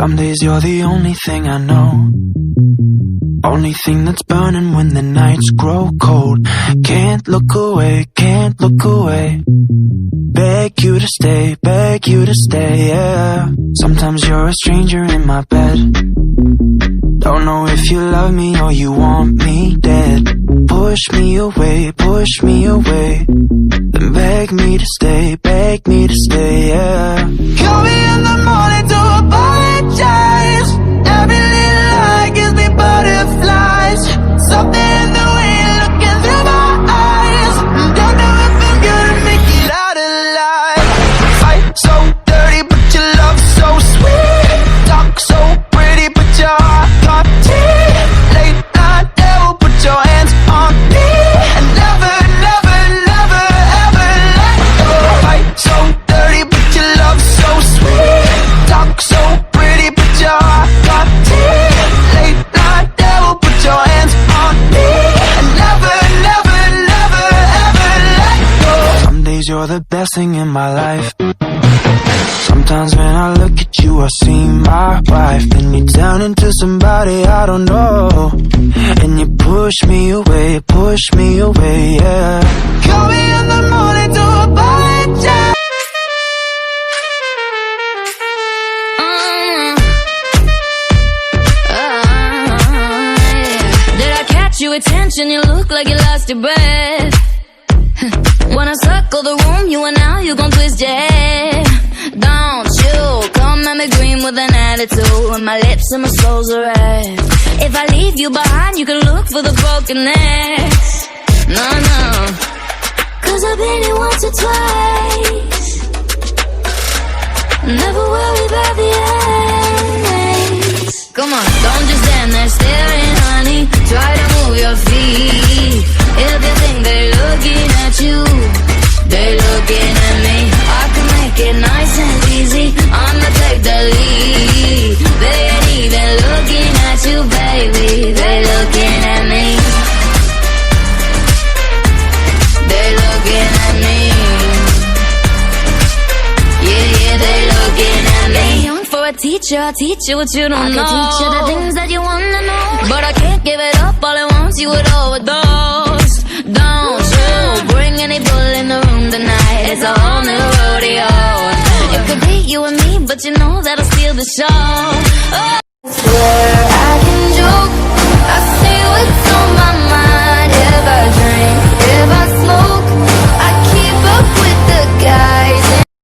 Some days you're the only thing I know, only thing that's burning when the nights grow cold. Can't look away, can't look away. Beg you to stay, yeah. Sometimes you're a stranger in my bed. Don't know if you love me or you want me dead. Push me away, then beg me to stay, yeah. Call me in the morning to apologize. Every little lie gives me butterflies. Something in the way you're looking through my eyes. Don't know if I'm gonna make it out alive. Fight so dirty, but your love so sweet. Talk so pretty, but your heart can't tea. Late night devil, put your hands on me. And never, never, never, ever let go. Fight so dirty, but your love so sweet. Talk so pretty, but your heart can't tea. Late night devil, put your hands on me. And never, never, never, ever let go. Some days you're the best thing in my life. Sometimes when I look at you, I see my wife. And you turn into somebody I don't know. And you push me away, yeah. Call me in the morning to apologize. Did I catch your attention? You look like you lost your breath. Wanna circle the room, you and now you gon' twist your head. Don't you come at me green with an attitude, and my lips and my soul's a red. If I leave you behind, you can look for the broken necks. No, no, cause I've been here once or twice. Never worry about the endings. Come on, don't just stand there staring, honey. Try to move your feet. If you think they're looking at you, they're looking at me. I can make it nice and easy. I'ma take the lead. They ain't even looking at you, baby. They're looking at me. They're looking at me. Yeah, yeah, they're looking at me. Young for a teacher, I'll teach you what you don't know. I can teach you the things that you wanna know, but I can't give it up all at once. You would overdose. Don't you bring any bull in the room tonight. It's a whole new rodeo. It could be you and me, but you know that'll steal the show. Oh,